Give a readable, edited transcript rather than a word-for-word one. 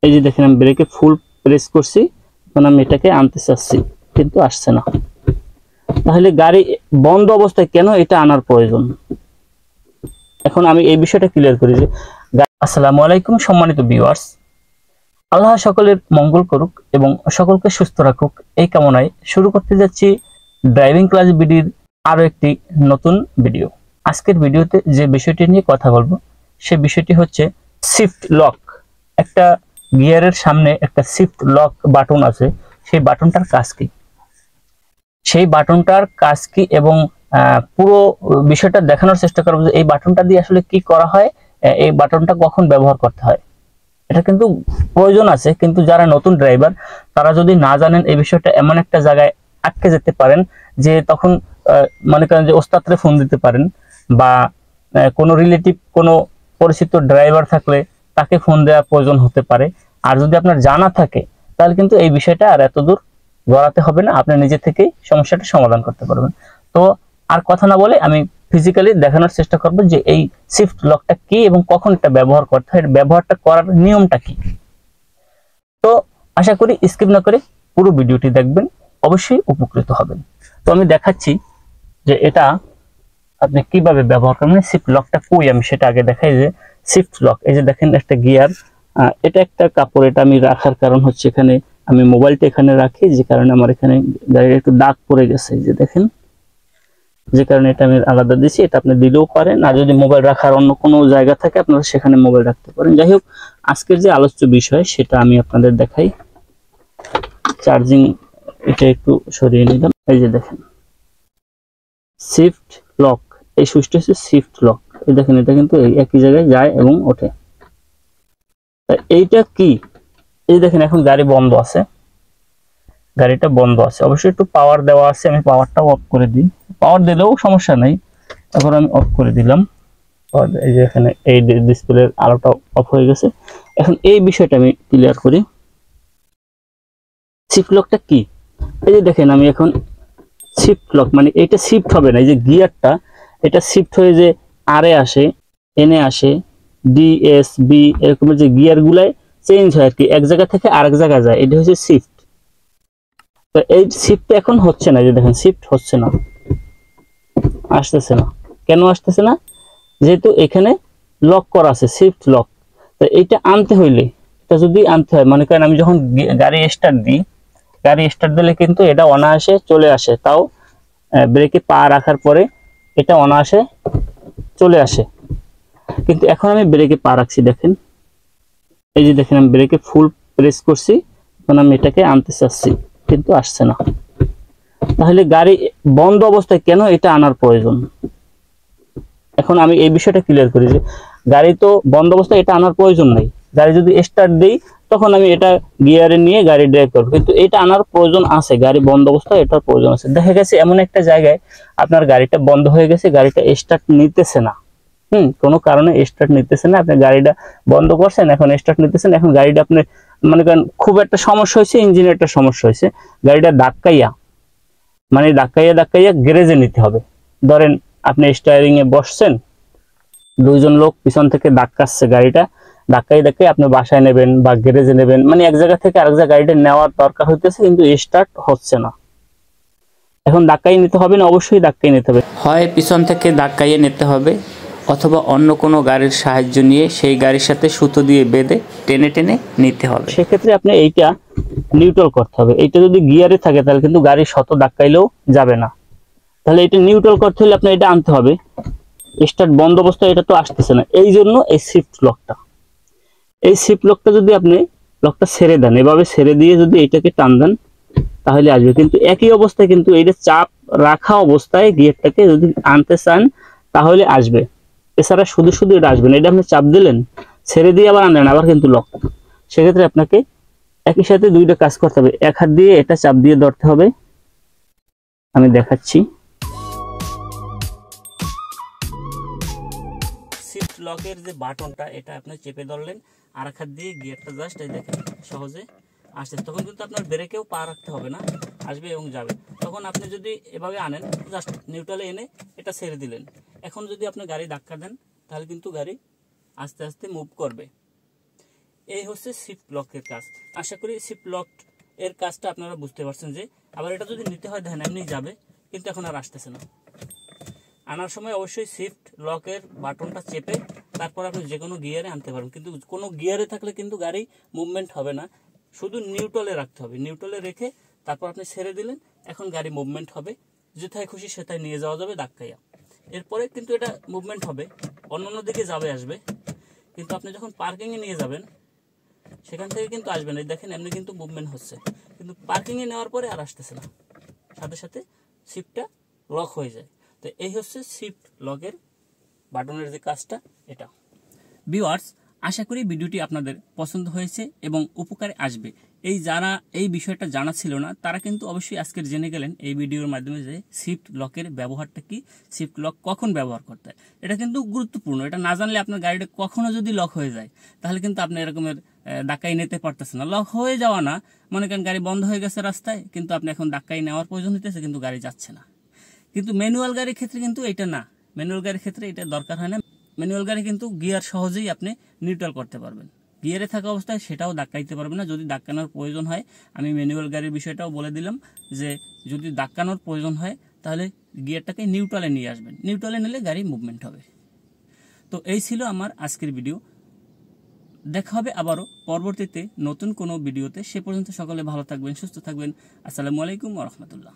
এই যে দেখেন আমি ব্রেকে ফুল প্রেস করছি, এখন আমি এটাকে আনতে চাচ্ছি কিন্তু আসছে না। তাহলে গাড়ি বন্ধ অবস্থায় কেন এটা আনার প্রয়োজন? এখন আমি এই বিষয়টা ক্লিয়ার করি যে আসসালামু আলাইকুম সম্মানিত ভিউয়ার্স, আল্লাহ সকলের মঙ্গল করুক এবং সকলকে সুস্থ রাখুক এই কামনায় শুরু করতে যাচ্ছি ড্রাইভিং ক্লাস ভিডিওর আরো একটি নতুন ভিডিও। আজকের ভিডিওতে যে বিষয়টি নিয়ে কথা বলবো সে বিষয়টি হচ্ছে শিফট লক। একটা গিয়ারের সামনে একটা শিফট লক বাটন আছে, সেই বাটনটার কাজ কি, সেই বাটনটার কাজ কি এবং পুরো বিষয়টা দেখানোর চেষ্টা করব যে এই বাটনটা দিয়ে আসলে কি করা হয়, এই বাটনটা কখন ব্যবহার করতে হয়। এটা কিন্তু প্রয়োজন আছে, কিন্তু যারা নতুন ড্রাইভার তারা যদি না জানেন এই বিষয়টা, এমন একটা জায়গায় আটকে যেতে পারেন যে তখন মনে করেন যে ওস্তাদরে ফোন দিতে পারেন বা কোনো রিলেটিভ কোনো পরিচিত ড্রাইভার থাকলে তাকে ফোন দেওয়ার প্রয়োজন হতে পারে। আর যদি আপনার জানা থাকে তাহলে কিন্তু এই বিষয়টা আর এত দূর গড়াতে হবে না, আপনি নিজে থেকেই সমস্যাটা সমাধান করতে পারবেন। তো আর কথা না বলে আমি ফিজিক্যালি দেখানোর চেষ্টা করব যে এই শিফট লকটা কি এবং কখন এটা ব্যবহার করতে হয়, ব্যবহারটা করার নিয়মটা কি। তো আশা করি স্কিপ না করে পুরো ভিডিওটি দেখবেন, অবশ্যই উপকৃত হবেন। তো আমি দেখাচ্ছি যে এটা আপনি কিভাবে ব্যবহার করবেন। শিফট লকটা কই আমি সেটা আগে দেখাই। যে শিফট লক, এই যে দেখেন একটা গিয়ার, এটা একটা কাপড়, এটা আমি রাখার কারণ হচ্ছে এখানে আমি মোবাইলটা এখানে রাখি, যে কারণে আমার এখানে গাড়ির একটু দাগ পড়ে গেছে, যে দেখেন, যে কারণে এটা আমি আলাদা দিছি। এটা আপনি দিলেও পারেন, আর যদি মোবাইল রাখার অন্য কোনো জায়গা থাকে আপনারা সেখানে মোবাইল রাখতে পারেন। যাই হোক, আজকের যে আলোচ্য বিষয় সেটা আমি আপনাদের দেখাই। চার্জিং এটা একটু সরিয়ে নিলাম। এই যে দেখেন শিফট লক, এই সুইচটা হচ্ছে শিফট লক। এই দেখেন এটা কিন্তু একই জায়গায় যায় এবং ওঠে। এইটা কি, এই দেখেন এখন গাড়ি বন্ধ আছে, গাড়িটা বন্ধ আছে, অবশ্যই একটু পাওয়ার দেওয়া আছে। আমি পাওয়ারটাও অফ করে দিই, পাওয়ার দিলেও সমস্যা নাই। এখন আমি অফ করে দিলাম, এই যে এখানে এই ডিসপ্লের আলোটা অফ হয়ে গেছে। এখন এই বিষয়টা আমি ক্লিয়ার করি। শিফট লকটা কি, এই যে দেখেন আমি এখন শিফট লক মানে এটা শিফট হবে না, এই যে গিয়ারটা এটা শিফট হয়ে যে আরে আসে, এনে আসে, ডি এস বি এরকমের যে গিয়ার গুলাই চেঞ্জ হয় আর কি, এক জায়গা থেকে আরেক জায়গায় যায়, এটা হচ্ছে শিফট। তো এই শিফট এখন হচ্ছে না, যে দেখেন শিফট হচ্ছে না, আসতেছে না। কেন আসতেছে না? যেহেতু এখানে লক করা আছে, শিফট লক। তো এইটা আনতে হইলে, এটা যদি আনতে হয়, মনে করেন আমি যখন গাড়ি স্টার্ট দিই, গাড়ি স্টার্ট দিলে কিন্তু এটা অনায়াসে চলে আসে, তাও ব্রেকে পা রাখার পরে এটা অনায়াসে চলে আসে। কিন্তু এখন আমি ব্রেকে পা রাখছি, দেখেন, এই যে দেখেন আমি ব্রেকে ফুল প্রেস করছি, এখন আমি এটাকে আনতে চাচ্ছি কিন্তু আসছে না। তাহলে গাড়ি বন্ধ অবস্থায় কেন এটা আনার প্রয়োজন? এখন আমি এই বিষয়টা ক্লিয়ার করি যে গাড়ি তো বন্ধ অবস্থায় এটা আনার প্রয়োজন নাই। গাড়ি যদি স্টার্ট দেই তখন আমি এটা গিয়ারে নিয়ে গাড়ি ড্রাইভ করবো, কিন্তু এটা আনার প্রয়োজন আছে, গাড়ি বন্ধ অবস্থায় এটার প্রয়োজন আছে। দেখা গেছে এমন একটা জায়গায় আপনার গাড়িটা বন্ধ হয়ে গেছে, গাড়িটা স্টার্ট নিতেছে না, কোনো কারণে স্টার্ট নিতেছে না, আপনি গাড়িটা বন্ধ করছেন, এখন স্টার্ট নিতেছেন, এখন গাড়িটা আপনি মনে করেন খুব একটা সমস্যা হয়েছে, ইঞ্জিনের একটা সমস্যা হয়েছে, গাড়িটা ধাক্কাইয়া মানে ধাক্কাইয়া গ্যারেজে নিতে হবে। ধরেন আপনি স্টিয়ারিং এ বসছেন, দুইজন লোক পিছন থেকে ধাক্কাচ্ছে, গাড়িটা ধাক্কাই আপনি বাসায় নেবেন বা গ্যারেজে নেবেন, মানে এক জায়গা থেকে আরেক জায়গায় গাড়িটা নেওয়ার দরকার হইতেছে, কিন্তু স্টার্ট হচ্ছে না। এখন ধাক্কাই নিতে হবে না? অবশ্যই ধাক্কাই নিতে হবে, হয় পিছন থেকে ধাক্কাইয়ে নিতে হবে অথবা অন্য কোনো গাড়ির সাহায্য নিয়ে সেই গাড়ির সাথে সুতো দিয়ে বেঁধে টেনে টেনে নিতে হবে। সেক্ষেত্রে আপনি এইটা নিউট্রাল করতে হবে। এইটা যদি গিয়ারে থাকে তাহলে কিন্তু গাড়ি শত ধাক্কাইলেও যাবে না। তাহলে এটা নিউট্রাল করতে হলে আপনি এটা আনতে হবে। স্টার্ট বন্ধ অবস্থায় এটা তো আসতেছে না, এই জন্য এই শিফট লকটা, এই শিফট লকটা যদি আপনি লকটা ছেড়ে দেন, এভাবে ছেড়ে দিয়ে যদি এটাকে টান দেন তাহলে আসবে। কিন্তু একই অবস্থায় কিন্তু এইটা চাপ রাখা অবস্থায় গিয়ারটাকে যদি আনতে চান তাহলে আসবে, এছাড়া শুধু শুধু এটা আসবে না। এটা আপনি চাপ দিলেন, ছেড়ে দিয়ে আবার আনলেন, আবার কিন্তু লক। সেক্ষেত্রে আপনাকে একই সাথে দুইটা কাজ করতে হবে। এক হাত দিয়ে এটা চাপ দিয়ে ধরতে হবে, আমি দেখাচ্ছি। শিফট লকের যে বাটনটা এটা আপনি চেপে ধরলেন, আর এক হাত দিয়ে গিয়ারটা জাস্ট এই দেখেন সহজে আসছে, তখন কিন্তু আপনার ব্রেকেও পা রাখতে হবে না, আসবে এবং যাবে। তখন আপনি যদি এভাবে আনেন, জাস্ট নিউট্রালে এনে এটা ছেড়ে দিলেন, এখন যদি আপনি গাড়ি ধাক্কা দেন তাহলে কিন্তু গাড়ি আস্তে আস্তে মুভ করবে। এই হচ্ছে শিফট লকের কাজ। আশা করি শিফট লক এর কাজটা আপনারা বুঝতে পারছেন। যে আবার এটা যদি নিতে হয় দেখেন এমনি যাবে, কিন্তু এখন আর আসতেছে না। আনার সময় অবশ্যই শিফট লকের বাটনটা চেপে তারপর আপনি যে কোনো গিয়ারে আনতে পারবেন, কিন্তু কোনো গিয়ারে থাকলে কিন্তু গাড়ি মুভমেন্ট হবে না। শুধু নিউট্রালে রাখতে হবে, নিউট্রালে রেখে তারপর আপনি ছেড়ে দিলেন, এখন গাড়ি মুভমেন্ট হবে, যেথায় খুশি সেটাই নিয়ে যাওয়া যাবে ধাক্কাইয়া। এরপরে কিন্তু এটা মুভমেন্ট হবে, অন্য দিকে যাবে আসবে, কিন্তু আপনি যখন পার্কিংয়ে নিয়ে যাবেন সেখান থেকে কিন্তু আসবে না। দেখেন এমনি কিন্তু মুভমেন্ট হচ্ছে, কিন্তু পার্কিংয়ে নেওয়ার পরে আর আসতেছে না, সাথে সাথে শিফটটা লক হয়ে যায়। তো এই হচ্ছে শিফট লকের বাটনের যে কাজটা এটা। ভিউয়ার্স, আশা করি ভিডিওটি আপনাদের পছন্দ হয়েছে এবং উপকারে আসবে। যারা এই বিষয়টা জানা ছিল না তারা কিন্তু অবশ্যই আজকের জেনে গেলেন এই ভিডিওর মাধ্যমে যে শিফট লকের ব্যবহারটা কি, শিফট লক কখন ব্যবহার করতে হয়। এটা কিন্তু গুরুত্বপূর্ণ। এটা না জানলে আপনার গাড়িটা কখনো যদি লক হয়ে যায় তাহলে কিন্তু আপনি এরকমের ধাক্কাই নিতে পারতেছেন না। লক হয়ে যাওয়া না, মনে করেন গাড়ি বন্ধ হয়ে গেছে রাস্তায়, কিন্তু আপনি এখন ধাক্কাই নেওয়ার প্রয়োজন হইতেছে, কিন্তু গাড়ি যাচ্ছে না। কিন্তু ম্যানুয়াল গাড়ির ক্ষেত্রে কিন্তু এটা না, ম্যানুয়াল গাড়ির ক্ষেত্রে এটা দরকার হয় না। ম্যানুয়াল গাড়ি কিন্তু গিয়ার সহজেই আপনি নিউট্রাল করতে পারবেন, গিয়ারে থাকা অবস্থায় সেটাও ধাক্কাইতে পারবেন না। যদি ধাক্কানোর প্রয়োজন হয়, আমি ম্যানুয়াল গাড়ির বিষয়টাও বলে দিলাম যে যদি ধাক্কানোর প্রয়োজন হয় তাহলে গিয়ারটাকে নিউট্রালে নিয়ে আসবেন, নিউট্রালে নিলে গাড়ি মুভমেন্ট হবে। তো এই ছিল আমার আজকের ভিডিও। দেখা হবে আবারও পরবর্তীতে নতুন কোনো ভিডিওতে। সে পর্যন্ত সকলে ভালো থাকবেন, সুস্থ থাকবেন। আসসালামু আলাইকুম ওয়া রাহমাতুল্লাহ।